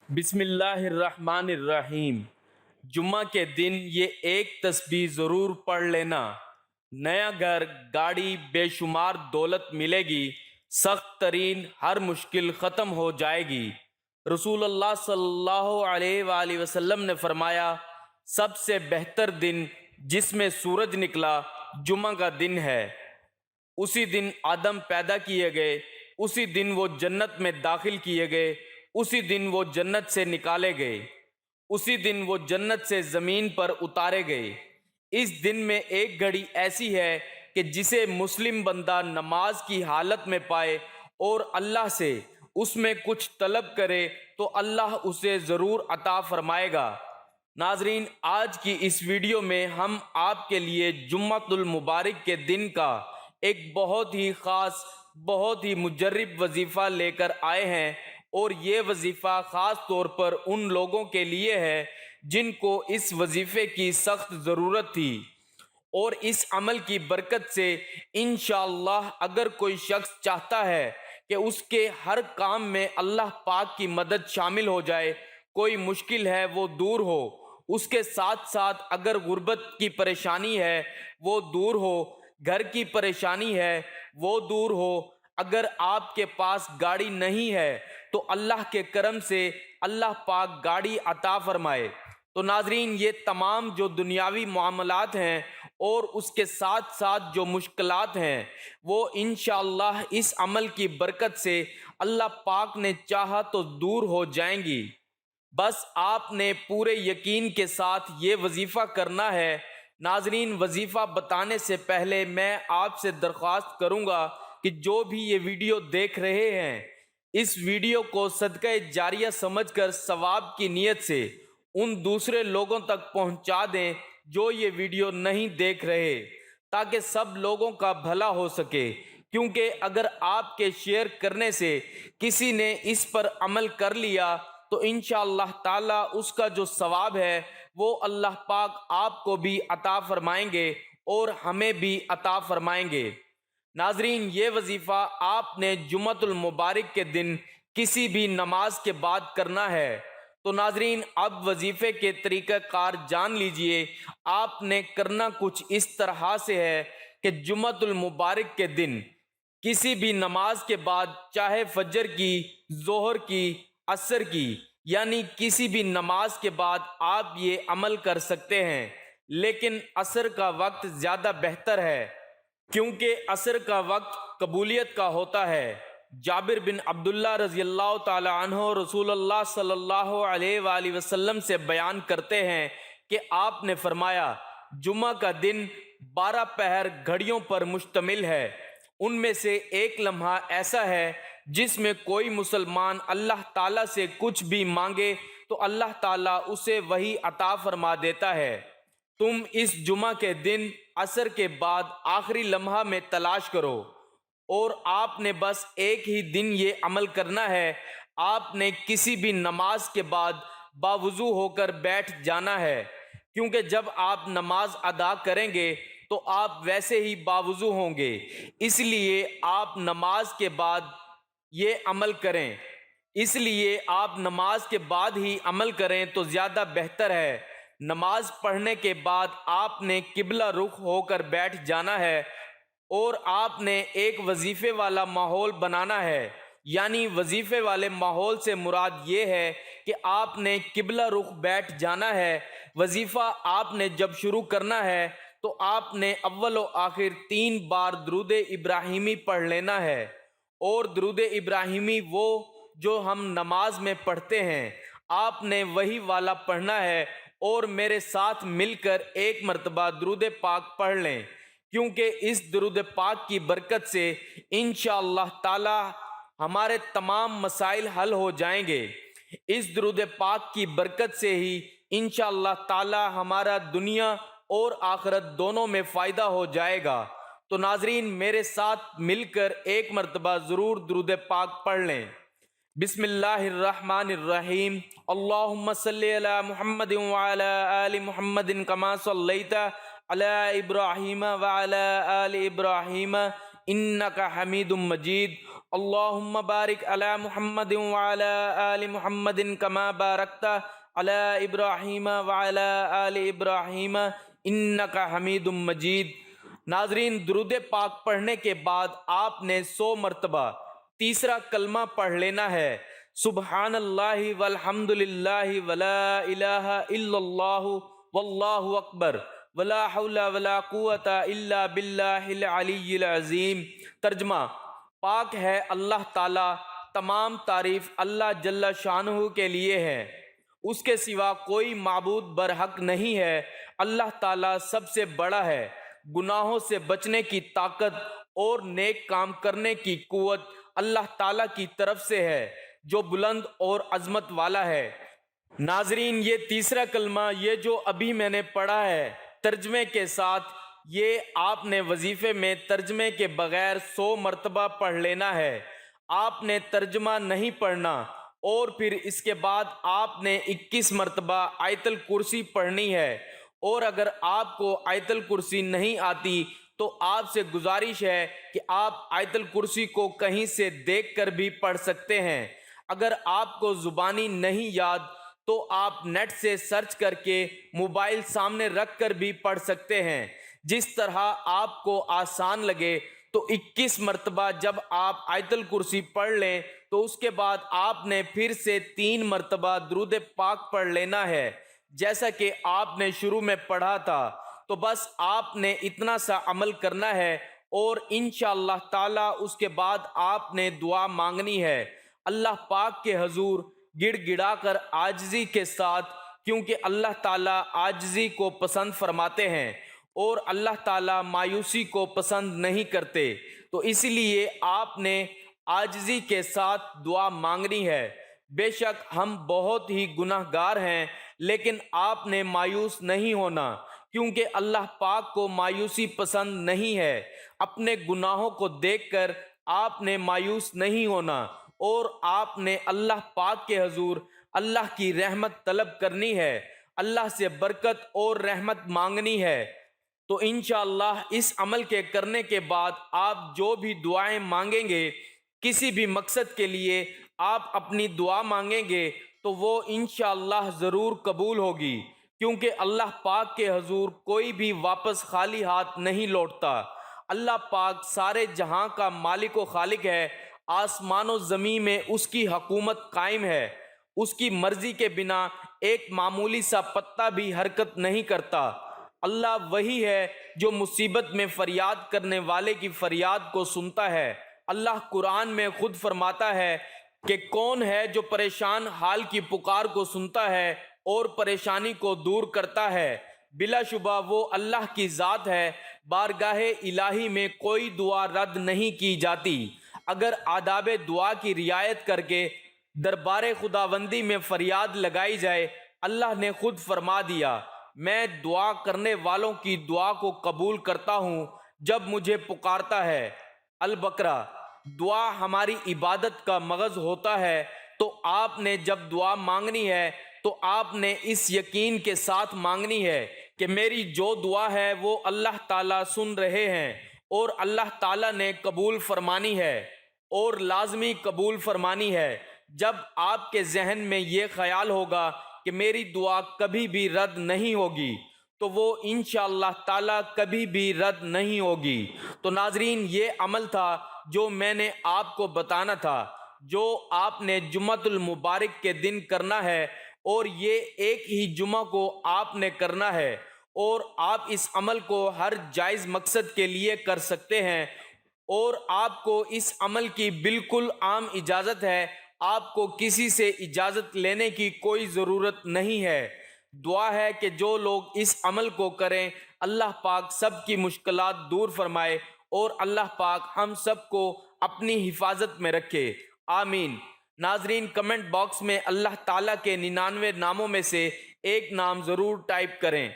بسم اللہ الرحمن الرحیم۔ جمعہ کے دن یہ ایک تسبیح ضرور پڑھ لینا۔ نیا گھر، گاڑی، بے شمار دولت ملے گی، سخت ترین ہر مشکل ختم ہو جائے گی۔ رسول اللہ صلی اللہ علیہ وآلہ وسلم نے فرمایا، سب سے بہتر دن جس میں سورج نکلا جمعہ کا دن ہے۔ اسی دن آدم پیدا کیے گئے، اسی دن وہ جنت میں داخل کیے گئے، اسی دن وہ جنت سے نکالے گئے، اسی دن وہ جنت سے زمین پر اتارے گئے۔ اس دن میں ایک گھڑی ایسی ہے کہ جسے مسلم بندہ نماز کی حالت میں پائے اور اللہ سے اس میں کچھ طلب کرے تو اللہ اسے ضرور عطا فرمائے گا۔ ناظرین، آج کی اس ویڈیو میں ہم آپ کے لیے جمعۃ المبارک کے دن کا ایک بہت ہی خاص، بہت ہی مجرب وظیفہ لے کر آئے ہیں، اور یہ وظیفہ خاص طور پر ان لوگوں کے لیے ہے جن کو اس وظیفے کی سخت ضرورت تھی، اور اس عمل کی برکت سے انشاءاللہ اگر کوئی شخص چاہتا ہے کہ اس کے ہر کام میں اللہ پاک کی مدد شامل ہو جائے، کوئی مشکل ہے وہ دور ہو، اس کے ساتھ ساتھ اگر غربت کی پریشانی ہے وہ دور ہو، گھر کی پریشانی ہے وہ دور ہو، اگر آپ کے پاس گاڑی نہیں ہے تو اللہ کے کرم سے اللہ پاک گاڑی عطا فرمائے۔ تو ناظرین، یہ تمام جو دنیاوی معاملات ہیں اور اس کے ساتھ ساتھ جو مشکلات ہیں وہ انشاءاللہ اس عمل کی برکت سے اللہ پاک نے چاہا تو دور ہو جائیں گی۔ بس آپ نے پورے یقین کے ساتھ یہ وظیفہ کرنا ہے۔ ناظرین، وظیفہ بتانے سے پہلے میں آپ سے درخواست کروں گا کہ جو بھی یہ ویڈیو دیکھ رہے ہیں، اس ویڈیو کو صدقہ جاریہ سمجھ کر ثواب کی نیت سے ان دوسرے لوگوں تک پہنچا دیں جو یہ ویڈیو نہیں دیکھ رہے، تاکہ سب لوگوں کا بھلا ہو سکے، کیونکہ اگر آپ کے شیئر کرنے سے کسی نے اس پر عمل کر لیا تو انشاءاللہ تعالی اس کا جو ثواب ہے وہ اللہ پاک آپ کو بھی عطا فرمائیں گے اور ہمیں بھی عطا فرمائیں گے۔ ناظرین، یہ وظیفہ آپ نے جمعۃ المبارک کے دن کسی بھی نماز کے بعد کرنا ہے۔ تو ناظرین، اب وظیفے کے طریقہ کار جان لیجئے۔ آپ نے کرنا کچھ اس طرح سے ہے کہ جمعۃ المبارک کے دن کسی بھی نماز کے بعد، چاہے فجر کی، ظہر کی، عصر کی، یعنی کسی بھی نماز کے بعد آپ یہ عمل کر سکتے ہیں، لیکن عصر کا وقت زیادہ بہتر ہے، کیونکہ عصر کا وقت قبولیت کا ہوتا ہے۔ جابر بن عبداللہ رضی اللہ تعالی عنہ رسول اللہ صلی اللہ علیہ وآلہ وسلم سے بیان کرتے ہیں کہ آپ نے فرمایا، جمعہ کا دن 12 پہر گھڑیوں پر مشتمل ہے، ان میں سے ایک لمحہ ایسا ہے جس میں کوئی مسلمان اللہ تعالیٰ سے کچھ بھی مانگے تو اللہ تعالیٰ اسے وہی عطا فرما دیتا ہے۔ تم اس جمعہ کے دن عصر کے بعد آخری لمحہ میں تلاش کرو، اور آپ نے بس ایک ہی دن یہ عمل کرنا ہے۔ آپ نے کسی بھی نماز کے بعد باوضو ہو کر بیٹھ جانا ہے، کیونکہ جب آپ نماز ادا کریں گے تو آپ ویسے ہی باوضو ہوں گے، اس لیے آپ نماز کے بعد یہ عمل کریں، اس لیے آپ نماز کے بعد ہی عمل کریں تو زیادہ بہتر ہے۔ نماز پڑھنے کے بعد آپ نے قبلہ رخ ہو کر بیٹھ جانا ہے، اور آپ نے ایک وظیفے والا ماحول بنانا ہے، یعنی وظیفے والے ماحول سے مراد یہ ہے کہ آپ نے قبلہ رخ بیٹھ جانا ہے۔ وظیفہ آپ نے جب شروع کرنا ہے تو آپ نے اول و آخر 3 بار درود ابراہیمی پڑھ لینا ہے، اور درود ابراہیمی وہ جو ہم نماز میں پڑھتے ہیں آپ نے وہی والا پڑھنا ہے، اور میرے ساتھ مل کر ایک مرتبہ درود پاک پڑھ لیں، کیونکہ اس درود پاک کی برکت سے انشاءاللہ تعالی ہمارے تمام مسائل حل ہو جائیں گے۔ اس درود پاک کی برکت سے ہی انشاءاللہ تعالی ہمارا دنیا اور آخرت دونوں میں فائدہ ہو جائے گا۔ تو ناظرین، میرے ساتھ مل کر ایک مرتبہ ضرور درود پاک پڑھ لیں۔ بسم اللہ الرحمن الرحیم۔ اللہم صلی علی محمد وعلی آل محمد کما صلیت علی ابراہیم وعلی آل ابراہیم انک حمید مجید۔ اللهم بارك على محمد وعلى آل محمد كما باركت على إبراهيم وعلى آل إبراهيم إنك حميد مجيد۔ ناظرین، درود پاک پڑھنے کے بعد آپ نے 100 مرتبہ تیسرا کلمہ پڑھ لینا ہے، سبحان اللہ والحمد للہ ولا الہ الا اللہ واللہ اکبر ولا حول ولا قوة الا باللہ العلی العظیم۔ ترجمہ: پاک ہے اللہ تعالی، تمام تعریف اللہ جل شانہ کے لیے ہے، اس کے سوا کوئی معبود برحق نہیں ہے۔ اللہ تعالی سب سے بڑا ہے، گناہوں سے بچنے کی طاقت اور نیک کام کرنے کی قوت اللہ تعالی کی طرف سے ہے جو بلند اور عظمت والا ہے۔ ناظرین، یہ تیسرا کلمہ، یہ جو ابھی میں نے پڑھا ہے ترجمے کے ساتھ، یہ آپ نے وظیفے میں ترجمے کے بغیر 100 مرتبہ پڑھ لینا ہے۔ آپ نے ترجمہ نہیں پڑھنا، اور پھر اس کے بعد آپ نے 21 مرتبہ آیت الکرسی پڑھنی ہے۔ اور اگر آپ کو آیت الکرسی نہیں آتی تو آپ سے گزارش ہے کہ آپ آیت الکرسی کو کہیں سے دیکھ کر بھی پڑھ سکتے ہیں۔ اگر آپ کو زبانی نہیں یاد تو آپ نیٹ سے سرچ کر کے موبائل سامنے رکھ کر بھی پڑھ سکتے ہیں، جس طرح آپ کو آسان لگے۔ تو 21 مرتبہ جب آپ آیت الکرسی پڑھ لیں تو اس کے بعد آپ نے پھر سے 3 مرتبہ درود پاک پڑھ لینا ہے، جیسا کہ آپ نے شروع میں پڑھا تھا۔ تو بس آپ نے اتنا سا عمل کرنا ہے، اور انشاءاللہ تعالی اس کے بعد آپ نے دعا مانگنی ہے اللہ پاک کے حضور گڑ گڑا کر عاجزی کے ساتھ، کیونکہ اللہ تعالی عاجزی کو پسند فرماتے ہیں اور اللہ تعالی مایوسی کو پسند نہیں کرتے۔ تو اسی لیے آپ نے عاجزی کے ساتھ دعا مانگنی ہے۔ بے شک ہم بہت ہی گناہ گار ہیں، لیکن آپ نے مایوس نہیں ہونا، کیونکہ اللہ پاک کو مایوسی پسند نہیں ہے۔ اپنے گناہوں کو دیکھ کر آپ نے مایوس نہیں ہونا، اور آپ نے اللہ پاک کے حضور اللہ کی رحمت طلب کرنی ہے، اللہ سے برکت اور رحمت مانگنی ہے۔ تو انشاءاللہ اس عمل کے کرنے کے بعد آپ جو بھی دعائیں مانگیں گے، کسی بھی مقصد کے لیے آپ اپنی دعا مانگیں گے تو وہ انشاءاللہ ضرور قبول ہوگی، کیونکہ اللہ پاک کے حضور کوئی بھی واپس خالی ہاتھ نہیں لوٹتا۔ اللہ پاک سارے جہاں کا مالک و خالق ہے، آسمان و زمین میں اس کی حکومت قائم ہے، اس کی مرضی کے بنا ایک معمولی سا پتا بھی حرکت نہیں کرتا۔ اللہ وہی ہے جو مصیبت میں فریاد کرنے والے کی فریاد کو سنتا ہے۔ اللہ قرآن میں خود فرماتا ہے کہ کون ہے جو پریشان حال کی پکار کو سنتا ہے اور پریشانی کو دور کرتا ہے۔ بلا شبہ وہ اللہ کی ذات ہے، بارگاہ الہی میں کوئی دعا رد نہیں کی جاتی۔ اگر آداب دعا کی رعایت کر کے دربار خداوندی میں فریاد لگائی جائے، اللہ نے خود فرما دیا، میں دعا کرنے والوں کی دعا کو قبول کرتا ہوں جب مجھے پکارتا ہے۔ البقرہ۔ دعا ہماری عبادت کا مغز ہوتا ہے، تو آپ نے جب دعا مانگنی ہے تو آپ نے اس یقین کے ساتھ مانگنی ہے کہ میری جو دعا ہے وہ اللہ تعالیٰ سن رہے ہیں، اور اللہ تعالیٰ نے قبول فرمانی ہے، اور لازمی قبول فرمانی ہے۔ جب آپ کے ذہن میں یہ خیال ہوگا کہ میری دعا کبھی بھی رد نہیں ہوگی، تو وہ انشاءاللہ تعالیٰ کبھی بھی رد نہیں ہوگی۔ تو ناظرین، یہ عمل تھا جو میں نے آپ کو بتانا تھا، جو آپ نے جمعۃ المبارک کے دن کرنا ہے، اور یہ ایک ہی جمعہ کو آپ نے کرنا ہے، اور آپ اس عمل کو ہر جائز مقصد کے لیے کر سکتے ہیں، اور آپ کو اس عمل کی بالکل عام اجازت ہے، آپ کو کسی سے اجازت لینے کی کوئی ضرورت نہیں ہے۔ دعا ہے کہ جو لوگ اس عمل کو کریں، اللہ پاک سب کی مشکلات دور فرمائے، اور اللہ پاک ہم سب کو اپنی حفاظت میں رکھے، آمین۔ ناظرین، کمنٹ باکس میں اللہ تعالیٰ کے 99 ناموں میں سے ایک نام ضرور ٹائپ کریں۔